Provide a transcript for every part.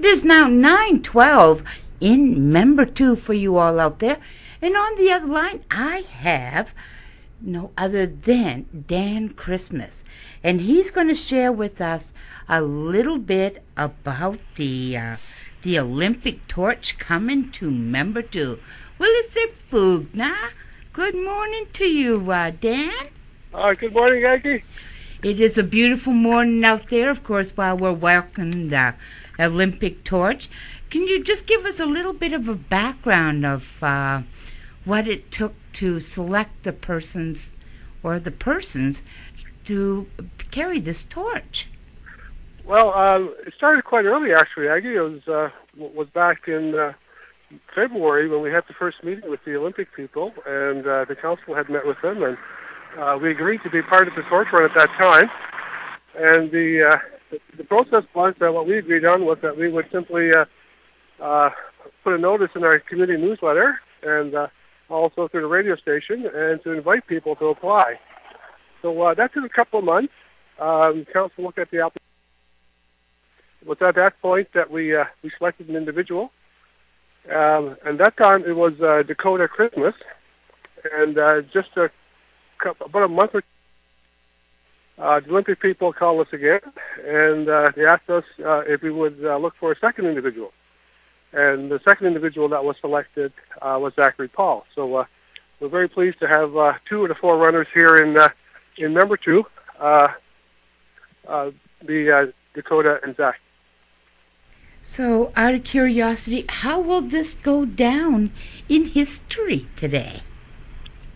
It is now 9:12 in Membertou for you all out there. And on the other line, I have no other than Dan Christmas. And he's going to share with us a little bit about the Olympic torch coming to Membertou. Well, it's a Bugna. Good morning to you, Dan. Good morning, Aggie. It is a beautiful morning out there, of course, while we're welcoming the Olympic torch. Can you just give us a little bit of a background of what it took to select the persons to carry this torch? Well, it started quite early, actually, Aggie. It was back in February when we had the first meeting with the Olympic people, and the council had met with them, and we agreed to be part of the torch run at that time. And the process was that what we agreed on was that we would simply put a notice in our community newsletter and also through the radio station and to invite people to apply. So that took a couple of months. Council looked at the application. It was at that point that we selected an individual. And that time it was Dakota Christmas. And just about a month or two, the Olympic people called us again, and they asked us if we would look for a second individual. And the second individual that was selected was Zachary Paul. So we're very pleased to have two of the four runners here in Membertou, the Dakota and Zach. So, out of curiosity, how will this go down in history today?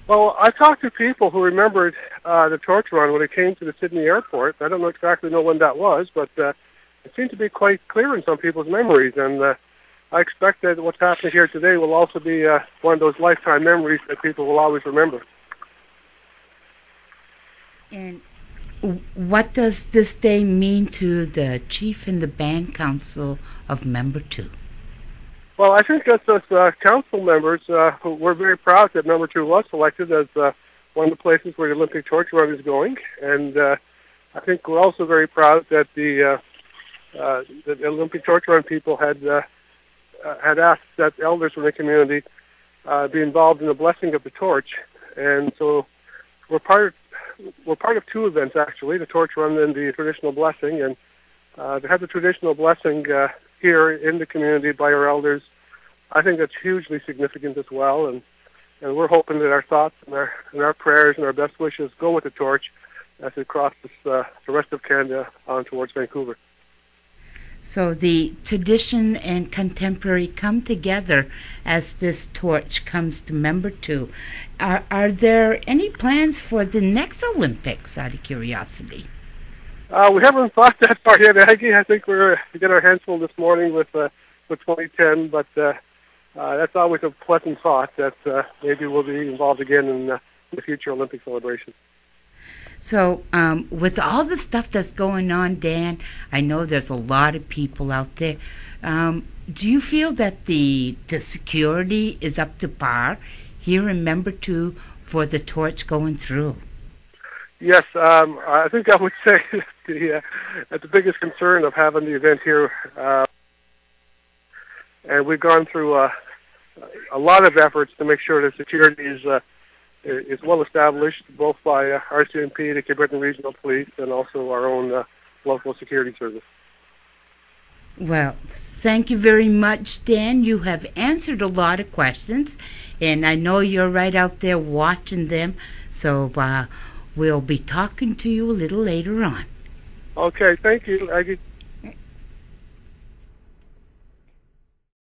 Well, I talked to people who remembered the torch run when it came to the Sydney airport. I don't exactly know when that was, but it seemed to be quite clear in some people's memories. And I expect that what's happening here today will also be one of those lifetime memories that people will always remember. And what does this day mean to the chief and the band council of Membertou? Well, I think that as council members, we're very proud that Membertou was selected as one of the places where the Olympic torch run is going. And I think we're also very proud that the Olympic torch run people had asked that elders from the community be involved in the blessing of the torch. And so we're part of two events, actually, the torch run and the traditional blessing. And to have the traditional blessing here in the community by our elders, I think that's hugely significant as well, and we're hoping that our thoughts and our prayers and our best wishes go with the torch as it crosses the rest of Canada on towards Vancouver. So the tradition and contemporary come together as this torch comes to Membertou. Are there any plans for the next Olympics, out of curiosity? We haven't thought that far yet, Aggie. I think we got our hands full this morning with 2010, but that's always a pleasant thought that maybe we'll be involved again in the future Olympic celebrations. So with all the stuff that's going on, Dan, I know there's a lot of people out there. Do you feel that the security is up to par here in Membertou for the torch going through? Yes, I think I would say that's the biggest concern of having the event here. And we've gone through a lot of efforts to make sure that security is well established, both by RCMP, the Quebec Regional Police, and also our own local security service. Well, thank you very much, Dan. You have answered a lot of questions, and I know you're right out there watching them. So we'll be talking to you a little later on. Okay, thank you, Aggie.